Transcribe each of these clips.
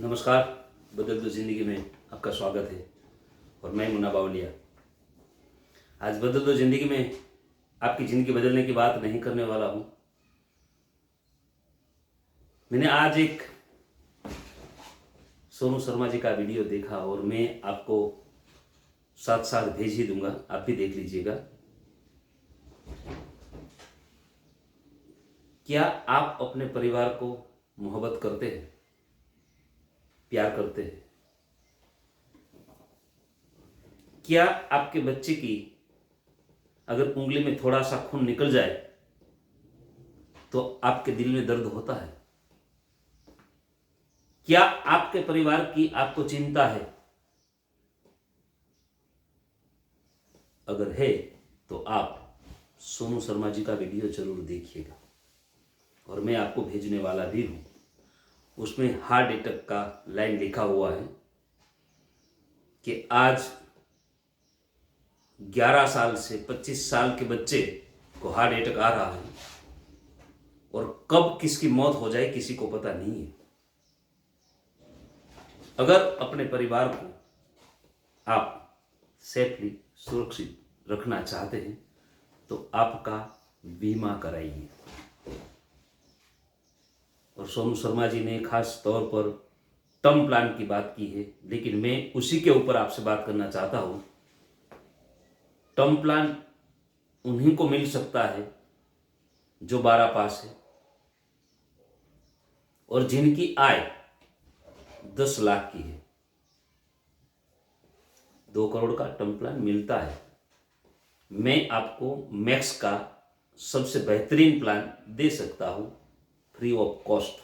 नमस्कार। बदल दो जिंदगी में आपका स्वागत है और मैं मुन्ना बावलिया। आज बदल दो जिंदगी में आपकी ज़िंदगी बदलने की बात नहीं करने वाला हूँ। मैंने आज एक सोनू शर्मा जी का वीडियो देखा और मैं आपको साथ साथ भेज ही दूंगा, आप भी देख लीजिएगा। क्या आप अपने परिवार को मोहब्बत करते हैं, प्यार करते हैं? क्या आपके बच्चे की अगर उंगली में थोड़ा सा खून निकल जाए तो आपके दिल में दर्द होता है? क्या आपके परिवार की आपको चिंता है? अगर है तो आप सोनू शर्मा जी का वीडियो जरूर देखिएगा और मैं आपको भेजने वाला भी हूं। उसमें हार्ट अटैक का लाइन लिखा हुआ है कि आज 11 साल से 25 साल के बच्चे को हार्ट अटैक आ रहा है और कब किसकी मौत हो जाए किसी को पता नहीं है। अगर अपने परिवार को आप सेफली सुरक्षित रखना चाहते हैं तो आपका बीमा कराइए। और सोनू शर्मा जी ने खास तौर पर टर्म प्लान की बात की है, लेकिन मैं उसी के ऊपर आपसे बात करना चाहता हूं। टर्म प्लान उन्हीं को मिल सकता है जो 12 पास है और जिनकी आय 10 लाख की है। 2 करोड़ का टर्म प्लान मिलता है। मैं आपको मैक्स का सबसे बेहतरीन प्लान दे सकता हूं फ्री ऑफ कॉस्ट,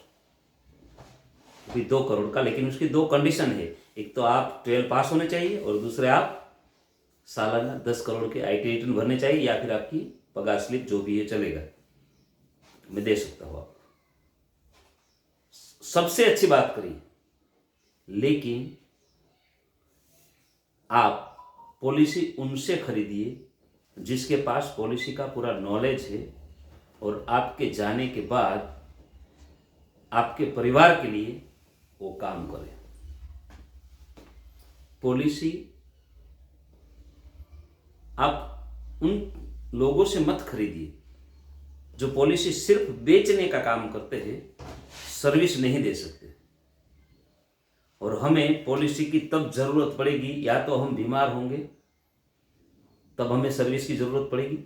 भी 2 करोड़ का। लेकिन उसकी 2 कंडीशन है, एक तो आप 12 पास होने चाहिए और दूसरे आप सालाना 10 करोड़ के आईटी रिटर्न भरने चाहिए, या फिर आपकी पगार स्लिप जो भी है चलेगा, मैं दे सकता हूं आपको। सबसे अच्छी बात करिए, लेकिन आप पॉलिसी उनसे खरीदिए जिसके पास पॉलिसी का पूरा नॉलेज है और आपके जाने के बाद आपके परिवार के लिए वो काम करे। पॉलिसी आप उन लोगों से मत खरीदिए जो पॉलिसी सिर्फ बेचने का काम करते हैं, सर्विस नहीं दे सकते। और हमें पॉलिसी की तब जरूरत पड़ेगी, या तो हम बीमार होंगे तब हमें सर्विस की जरूरत पड़ेगी,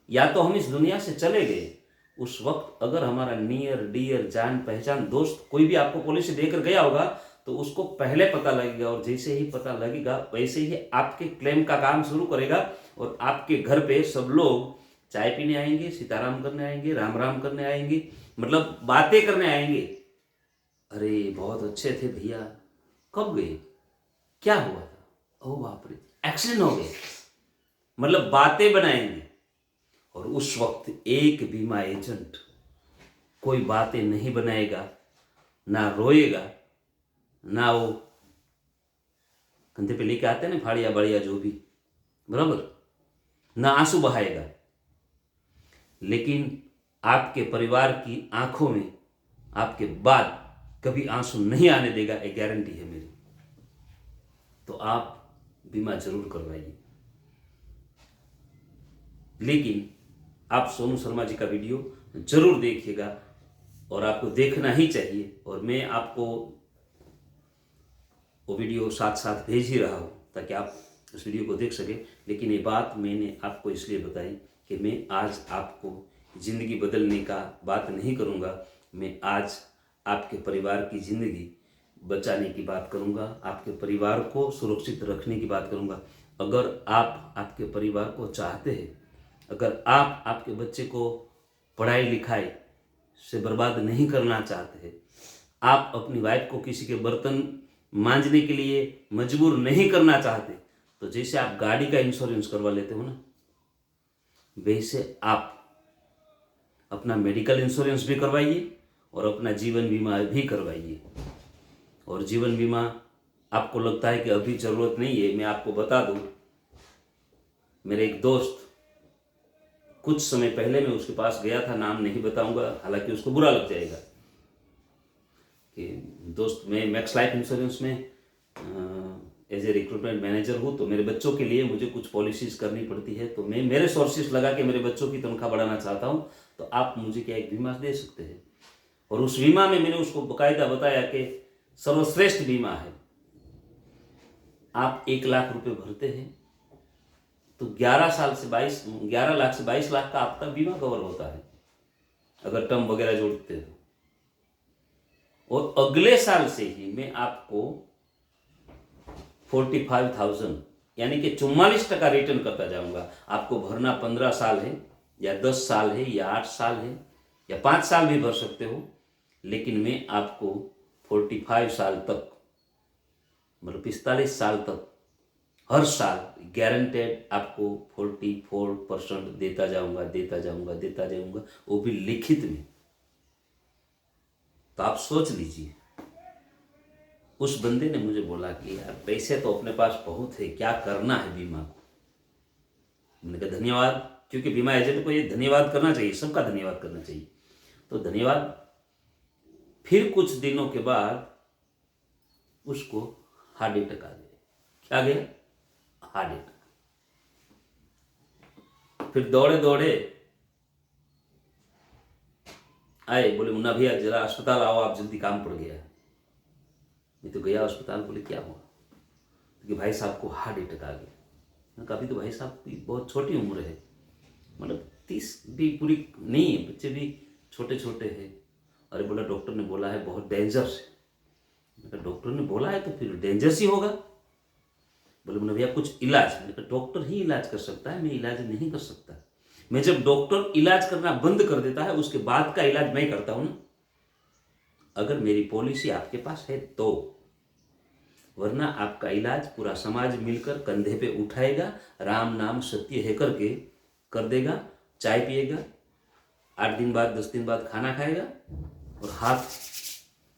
या तो हम इस दुनिया से चले गए। उस वक्त अगर हमारा नियर डियर जान पहचान दोस्त कोई भी आपको पॉलिसी देकर गया होगा तो उसको पहले पता लगेगा, और जैसे ही पता लगेगा वैसे ही आपके क्लेम का काम शुरू करेगा और आपके घर पे सब लोग चाय पीने आएंगे, सीताराम करने आएंगे, राम राम करने आएंगे, मतलब बातें करने आएंगे। अरे बहुत अच्छे थे भैया, कब गए, क्या हुआ था, ओ बाप रे एक्सीडेंट हो गया, मतलब बातें बनाएंगे। और उस वक्त एक बीमा एजेंट कोई बातें नहीं बनाएगा, ना रोएगा, ना वो कंधे पे लेके आते हैं ना फाड़िया बड़िया जो भी, बराबर, ना आंसू बहाएगा। लेकिन आपके परिवार की आंखों में आपके बाद कभी आंसू नहीं आने देगा, एक गारंटी है मेरी। तो आप बीमा जरूर करवाइए। लेकिन आप सोनू शर्मा जी का वीडियो जरूर देखिएगा और आपको देखना ही चाहिए। और मैं आपको वो वीडियो साथ साथ भेज ही रहा हूँ ताकि आप उस वीडियो को देख सकें। लेकिन ये बात मैंने आपको इसलिए बताई कि मैं आज आपको ज़िंदगी बदलने का बात नहीं करूँगा, मैं आज आपके परिवार की ज़िंदगी बचाने की बात करूँगा, आपके परिवार को सुरक्षित रखने की बात करूँगा। अगर आप आपके परिवार को चाहते हैं, अगर आप आपके बच्चे को पढ़ाई लिखाई से बर्बाद नहीं करना चाहते हैं, आप अपनी वाइफ को किसी के बर्तन मांजने के लिए मजबूर नहीं करना चाहते, तो जैसे आप गाड़ी का इंश्योरेंस करवा लेते हो ना, वैसे आप अपना मेडिकल इंश्योरेंस भी करवाइए और अपना जीवन बीमा भी करवाइए। और जीवन बीमा आपको लगता है कि अभी ज़रूरत नहीं है, मैं आपको बता दूं, मेरे एक दोस्त, कुछ समय पहले मैं उसके पास गया था, नाम नहीं बताऊंगा हालांकि उसको बुरा लग जाएगा, कि दोस्त मैं मैक्स लाइफ इंश्योरेंस में एज ए रिक्रूटमेंट मैनेजर हूँ, तो मेरे बच्चों के लिए मुझे कुछ पॉलिसीज करनी पड़ती है, तो मैं मेरे सोर्सेस लगा के मेरे बच्चों की तनख्वाह बढ़ाना चाहता हूँ, तो आप मुझे क्या एक बीमा दे सकते हैं। और उस बीमा में मैंने उसको बाकायदा बताया कि सर्वश्रेष्ठ बीमा है। आप 1 लाख रुपए भरते हैं तो 11 लाख से 22 लाख का आपका बीमा कवर होता है, अगर टर्म वगैरह जोड़ते हो। और अगले साल से ही मैं आपको 45,000 यानी कि 44% रिटर्न करता जाऊंगा। आपको भरना 15 साल है या 10 साल है या 8 साल है या 5 साल भी भर सकते हो, लेकिन मैं आपको 45 साल तक, मतलब 45 साल तक हर साल गारंटेड आपको 44% देता जाऊंगा, वो भी लिखित में। तो आप सोच लीजिए, उस बंदे ने मुझे बोला कि यार पैसे तो अपने पास बहुत है, क्या करना है बीमा को। मैंने कहा धन्यवाद, क्योंकि बीमा एजेंट को ये धन्यवाद करना चाहिए, सबका धन्यवाद करना चाहिए। तो धन्यवाद। फिर कुछ दिनों के बाद उसको हार्ट अटैक आ गया। क्या गया? Heart attack. फिर दौड़े दौड़े आए, बोले मुन्ना भैया जरा अस्पताल आओ, आप जल्दी काम पड़ गया। मैं तो गया अस्पताल, बोले क्या हुआ? कि भाई साहब को हार्ट अटैक आ गया। मैंने कहा अभी तो भाई साहब की बहुत छोटी उम्र है, मतलब 30 भी पूरी नहीं है, बच्चे भी छोटे छोटे हैं। अरे बोला डॉक्टर ने बोला है बहुत डेंजरस है। मैंने कहा डॉक्टर ने बोला है तो फिर डेंजरस ही होगा। बोले मुन्ना भैया कुछ इलाज। मैंने कहा डॉक्टर ही इलाज कर सकता है, मैं इलाज नहीं कर सकता। मैं जब डॉक्टर इलाज करना बंद कर देता है उसके बाद का इलाज मैं करता हूं ना, अगर मेरी पॉलिसी आपके पास है तो, वरना आपका इलाज पूरा समाज मिलकर कंधे पे उठाएगा, राम नाम सत्य है करके कर देगा। चाय पिएगा, 8 दिन बाद 10 दिन बाद खाना खाएगा और हाथ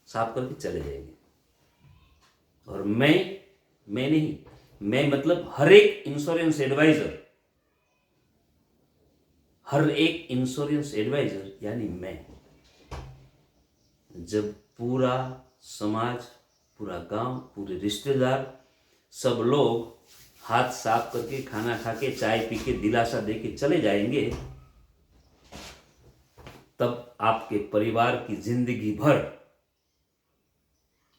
साफ करके चले जाएंगे। और मैं नहीं, मैं मतलब हर एक इंश्योरेंस एडवाइजर यानी मैं, जब पूरा समाज, पूरा गांव, पूरे रिश्तेदार, सब लोग हाथ साफ करके खाना खा के चाय पी के दिलासा दे के चले जाएंगे, तब आपके परिवार की जिंदगी भर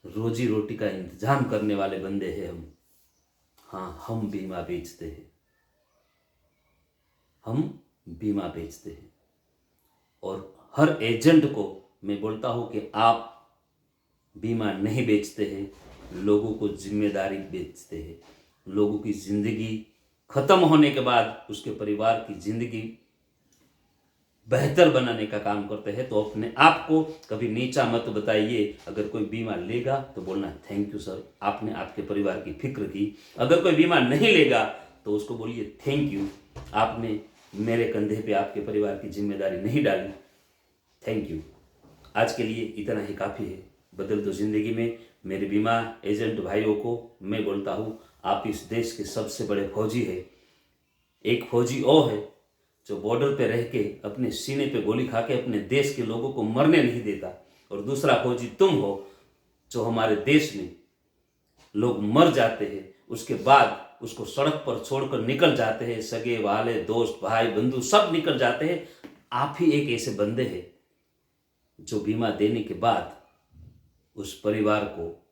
रोजी रोटी का इंतजाम करने वाले बंदे हैं हम। हाँ, हम बीमा बेचते हैं। और हर एजेंट को मैं बोलता हूं कि आप बीमा नहीं बेचते हैं, लोगों को जिम्मेदारी बेचते हैं। लोगों की जिंदगी खत्म होने के बाद उसके परिवार की जिंदगी बेहतर बनाने का काम करते हैं। तो अपने आप को कभी नीचा मत बताइए। अगर कोई बीमा लेगा तो बोलना थैंक यू सर, आपने आपके परिवार की फिक्र की। अगर कोई बीमा नहीं लेगा तो उसको बोलिए थैंक यू, आपने मेरे कंधे पे आपके परिवार की जिम्मेदारी नहीं डाली, थैंक यू। आज के लिए इतना ही काफ़ी है। बदल दो जिंदगी में मेरे बीमा एजेंट भाइयों को मैं बोलता हूँ, आप इस देश के सबसे बड़े फौजी हैं। एक फौजी और है जो बॉर्डर पे रह के अपने सीने पे गोली खा के अपने देश के लोगों को मरने नहीं देता, और दूसरा फौजी तुम हो जो हमारे देश में लोग मर जाते हैं, उसके बाद उसको सड़क पर छोड़कर निकल जाते हैं, सगे वाले दोस्त भाई बंधु सब निकल जाते हैं। आप ही एक ऐसे बंदे हैं जो बीमा देने के बाद उस परिवार को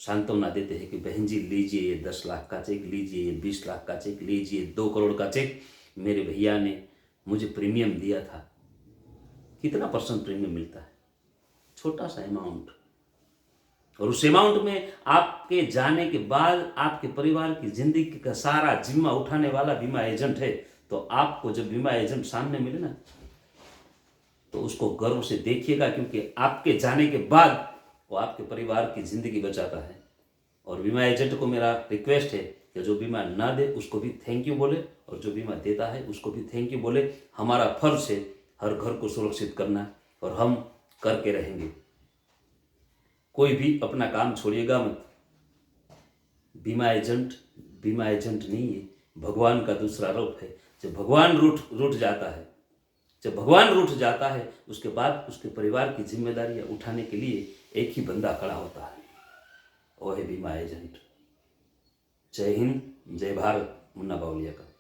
सांत्वना देते हैं कि बहन जी लीजिए ये 10 लाख का चेक, लीजिए ये 20 लाख का चेक, लीजिए 2 करोड़ का चेक, मेरे भैया ने मुझे प्रीमियम दिया था। कितना % प्रीमियम मिलता है? छोटा सा अमाउंट, और उस अमाउंट में आपके जाने के बाद आपके परिवार की जिंदगी का सारा जिम्मा उठाने वाला बीमा एजेंट है। तो आपको जब बीमा एजेंट सामने मिले ना तो उसको गर्व से देखिएगा, क्योंकि आपके जाने के बाद वो आपके परिवार की जिंदगी बचाता है। और बीमा एजेंट को मेरा रिक्वेस्ट है कि जो बीमा ना दे उसको भी थैंक यू बोले, और जो बीमा देता है उसको भी थैंक यू बोले। हमारा फर्ज है हर घर को सुरक्षित करना, और हम करके रहेंगे। कोई भी अपना काम छोड़िएगा मत। बीमा एजेंट नहीं है, भगवान का दूसरा रूप है। जब भगवान रूठ जाता है, उसके बाद उसके परिवार की जिम्मेदारियां उठाने के लिए एक ही बंदा खड़ा होता है, वो है बीमा एजेंट। जय हिंद, जय भारत। मुन्ना बावलिया का।